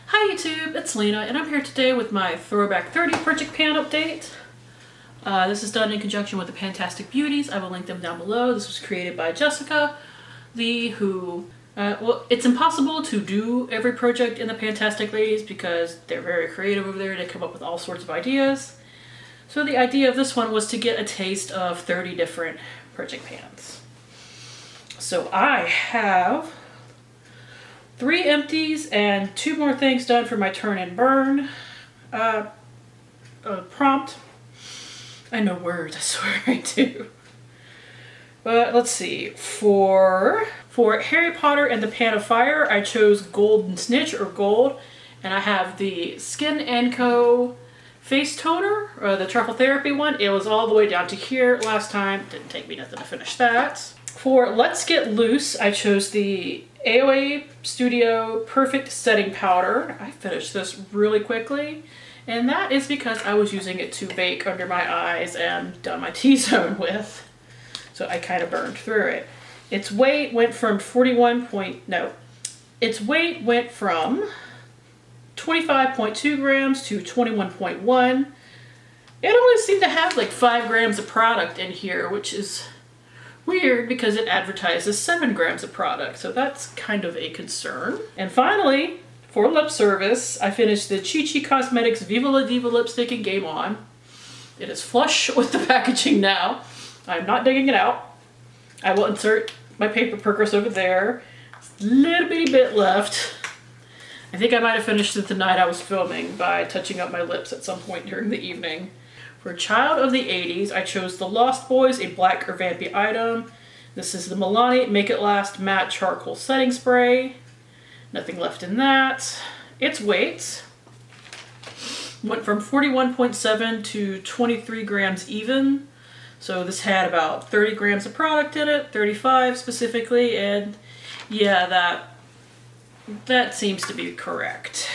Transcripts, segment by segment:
Hi YouTube, it's Lena, and I'm here today with my Throwback 30 Project Pan update. This is done in conjunction with the PANtastic Beauties. I will link them down below. This was created by Jessica Lee, who, well, it's impossible to do every project in the PANtastic ladies because they're very creative over there. They come up with all sorts of ideas. So the idea of this one was to get a taste of 30 different project pans. So I have 3 empties and 2 more things done for my turn and burn prompt. I know words, I swear I do. But let's see, for Harry Potter and the Pan of Fire, I chose Golden Snitch or Gold, and I have the Skin & Co. face toner, the Truffle Therapy one. It was all the way down to here last time. Didn't take me nothing to finish that. For Let's Get Loose, I chose the AOA Studio Perfect Setting Powder. I finished this really quickly, and that is because I was using it to bake under my eyes and done my T-zone with. So I kind of burned through it. Its weight went from 25.2 grams to 21.1. It only seemed to have like 5 grams of product in here, which is weird because it advertises 7 grams of product, so that's kind of a concern. And finally, for lip service, I finished the Chi Chi Cosmetics Viva La Diva lipstick in Game On. It is flush with the packaging now. I'm not digging it out. I will insert my paper progress over there. A little bitty bit left. I think I might have finished it the night I was filming by touching up my lips at some point during the evening. For Child of the 80s, I chose the Lost Boys, a black or vampy item. This is the Milani Make It Last Matte Charcoal Setting Spray. Nothing left in that. Its weight went from 41.7 to 23 grams even. So this had about 30 grams of product in it, 35 specifically, and yeah, that seems to be correct.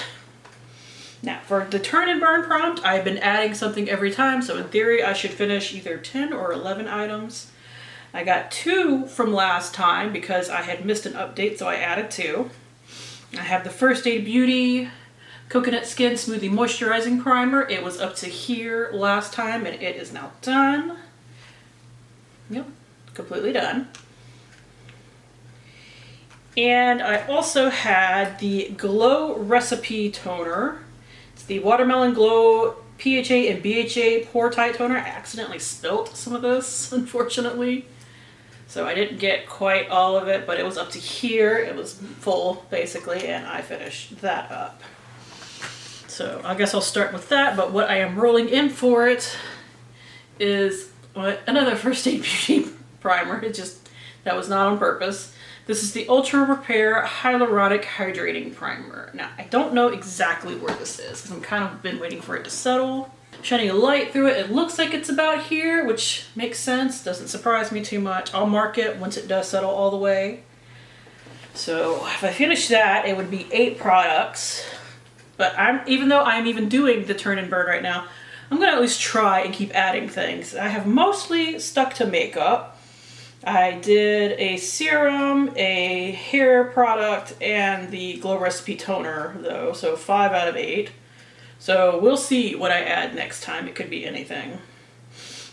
Now, for the turn and burn prompt, I've been adding something every time, so in theory I should finish either 10 or 11 items. I got 2 from last time because I had missed an update, so I added 2. I have the First Aid Beauty Coconut Skin Smoothie Moisturizing Primer. It was up to here last time, and it is now done. Yep, completely done. And I also had the Glow Recipe Toner. It's the Watermelon Glow PHA and BHA Pore Tight Toner. I accidentally spilt some of this, unfortunately. So I didn't get quite all of it, but it was up to here. It was full, basically, and I finished that up. So I guess I'll start with that, but what I am rolling in for it is another First Aid Beauty primer. That was not on purpose. This is the Ultra Repair Hyaluronic Hydrating Primer. Now, I don't know exactly where this is because I'm kind of been waiting for it to settle. Shining a light through it, it looks like it's about here, which makes sense. Doesn't surprise me too much. I'll mark it once it does settle all the way. So if I finish that, it would be 8 products. But even though I'm even doing the turn and burn right now, I'm going to at least try and keep adding things. I have mostly stuck to makeup. I did a serum, a hair product, and the Glow Recipe Toner, though, so 5 out of 8. So we'll see what I add next time. It could be anything.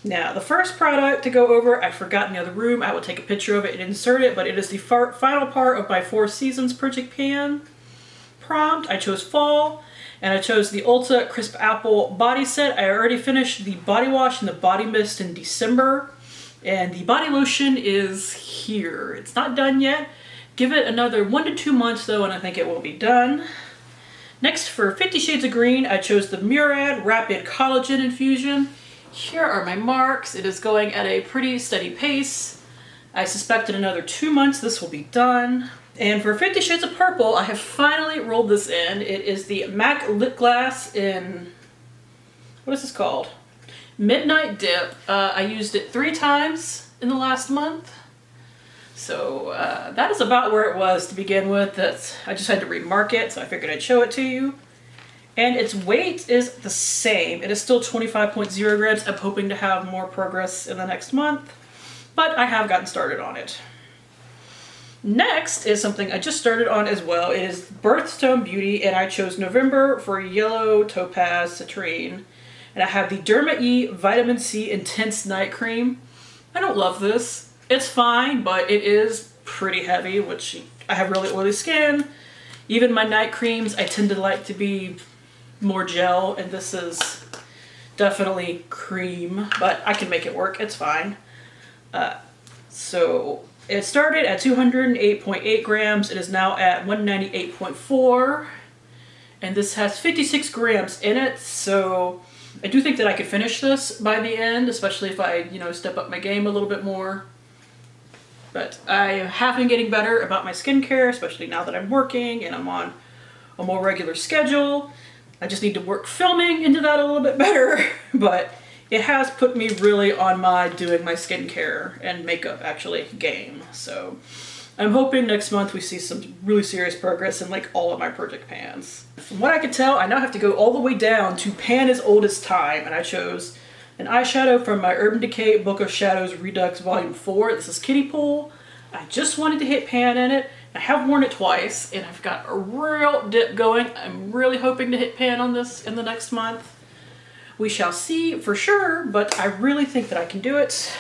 Now, the first product to go over, I forgot in the other room. I will take a picture of it and insert it, but it is the final part of my 4 Seasons Project Pan prompt. I chose Fall, and I chose the Ulta Crisp Apple Body Set. I already finished the body wash and the body mist in December. And the body lotion is here. It's not done yet. Give it another 1 to 2 months though, and I think it will be done. Next, for 50 Shades of Green, I chose the Murad Rapid Collagen Infusion. Here are my marks. It is going at a pretty steady pace. I suspect in another 2 months this will be done. And for 50 Shades of Purple, I have finally rolled this in. It is the MAC Lipglass in, what is this called? Midnight Dip. I used it 3 times in the last month. So that is about where it was to begin with. I just had to remark it, so I figured I'd show it to you. And its weight is the same. It is still 25.0 grams. I'm hoping to have more progress in the next month, but I have gotten started on it. Next is something I just started on as well. It is Birthstone Beauty, and I chose November for Yellow Topaz Citrine. And I have the Derma E Vitamin C Intense Night Cream. I don't love this. It's fine, but it is pretty heavy, which I have really oily skin. Even my night creams, I tend to like to be more gel, and this is definitely cream, but I can make it work. It's fine. So it started at 208.8 grams. It is now at 198.4, and this has 56 grams in it. So I do think that I could finish this by the end, especially if I, step up my game a little bit more. But I have been getting better about my skincare, especially now that I'm working and I'm on a more regular schedule. I just need to work filming into that a little bit better, but it has put me really on my doing my skincare and makeup actually game. So I'm hoping next month we see some really serious progress in like all of my project pans. From what I can tell, I now have to go all the way down to Pan as Old as Time, and I chose an eyeshadow from my Urban Decay Book of Shadows Redux Volume 4. This is Kiddie Pool. I just wanted to hit pan in it. I have worn it twice, and I've got a real dip going. I'm really hoping to hit pan on this in the next month. We shall see for sure, but I really think that I can do it.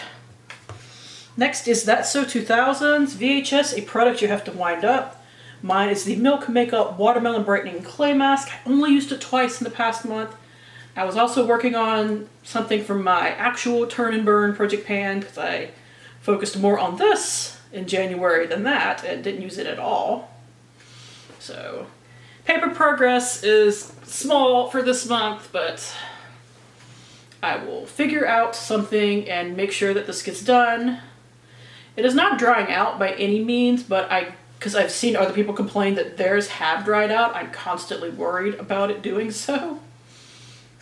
Next is That's So 2000s VHS, a product you have to wind up. Mine is the Milk Makeup Watermelon Brightening Clay Mask. I only used it twice in the past month. I was also working on something from my actual Turn and Burn project pan because I focused more on this in January than that and didn't use it at all. So paper progress is small for this month, but I will figure out something and make sure that this gets done. It is not drying out by any means, but because I've seen other people complain that theirs have dried out, I'm constantly worried about it doing so.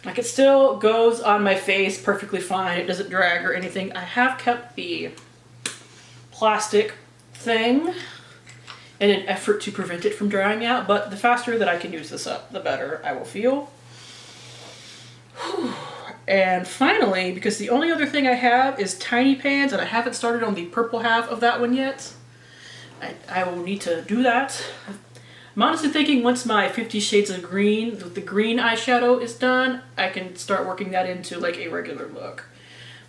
Like, it still goes on my face perfectly fine. It doesn't drag or anything. I have kept the plastic thing in an effort to prevent it from drying out, but the faster that I can use this up, the better I will feel. Whew. And finally, because the only other thing I have is tiny pans, and I haven't started on the purple half of that one yet. I will need to do that. I'm honestly thinking once my 50 Shades of Green, the green eyeshadow is done, I can start working that into like a regular look.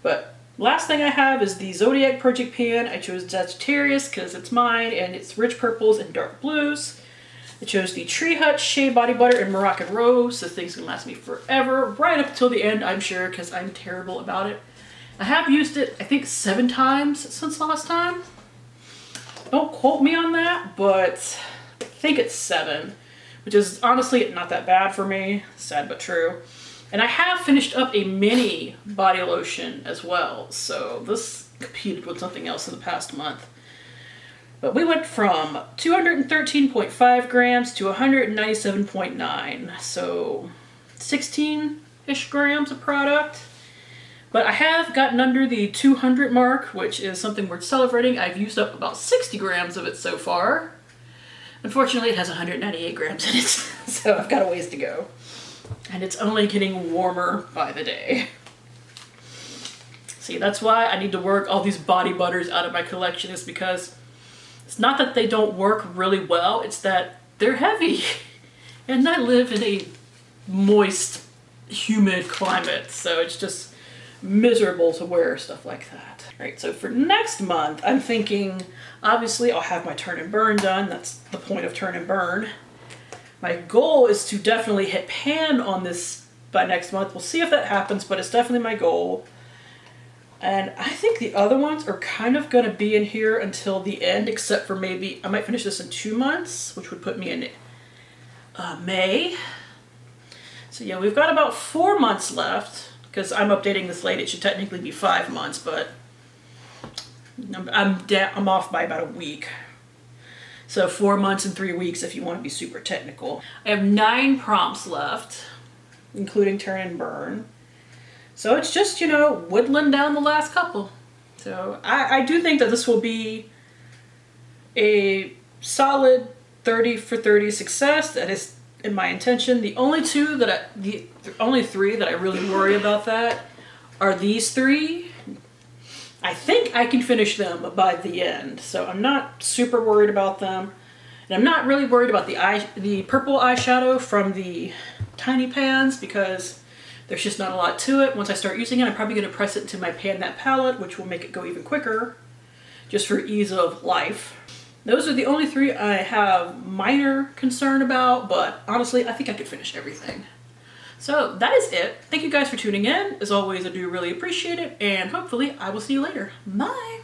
But last thing I have is the Zodiac Project Pan. I chose Sagittarius because it's mine, and it's rich purples and dark blues. I chose the Tree Hut Shea Body Butter in Moroccan Rose. This thing's gonna last me forever, right up until the end, I'm sure, because I'm terrible about it. I have used it, I think, 7 times since last time. Don't quote me on that, but I think it's 7, which is honestly not that bad for me. Sad but true. And I have finished up a mini body lotion as well, so this competed with something else in the past month. But we went from 213.5 grams to 197.9, so 16-ish grams of product. But I have gotten under the 200 mark, which is something worth celebrating. I've used up about 60 grams of it so far. Unfortunately, it has 198 grams in it, so I've got a ways to go. And it's only getting warmer by the day. See, that's why I need to work all these body butters out of my collection, is because it's not that they don't work really well, it's that they're heavy. And I live in a moist, humid climate, so it's just miserable to wear stuff like that. Alright, so for next month, I'm thinking, obviously I'll have my Turn and Burn done. That's the point of Turn and Burn. My goal is to definitely hit pan on this by next month. We'll see if that happens, but it's definitely my goal. And I think the other ones are kind of going to be in here until the end, except for maybe I might finish this in 2 months, which would put me in May. So yeah, we've got about 4 months left, because I'm updating this late. It should technically be 5 months, but I'm off by about a week. So 4 months and 3 weeks if you want to be super technical. I have 9 prompts left, including Turn and Burn. So it's just, whittling down the last couple. So I do think that this will be a solid 30 for 30 success. That is in my intention. The only 3 that I really worry about that are these 3. I think I can finish them by the end, so I'm not super worried about them. And I'm not really worried about the purple eyeshadow from the tiny pans because there's just not a lot to it. Once I start using it, I'm probably going to press it into my Pan That palette, which will make it go even quicker, just for ease of life. Those are the only three I have minor concern about, but honestly, I think I could finish everything. So that is it. Thank you guys for tuning in. As always, I do really appreciate it, and hopefully I will see you later. Bye!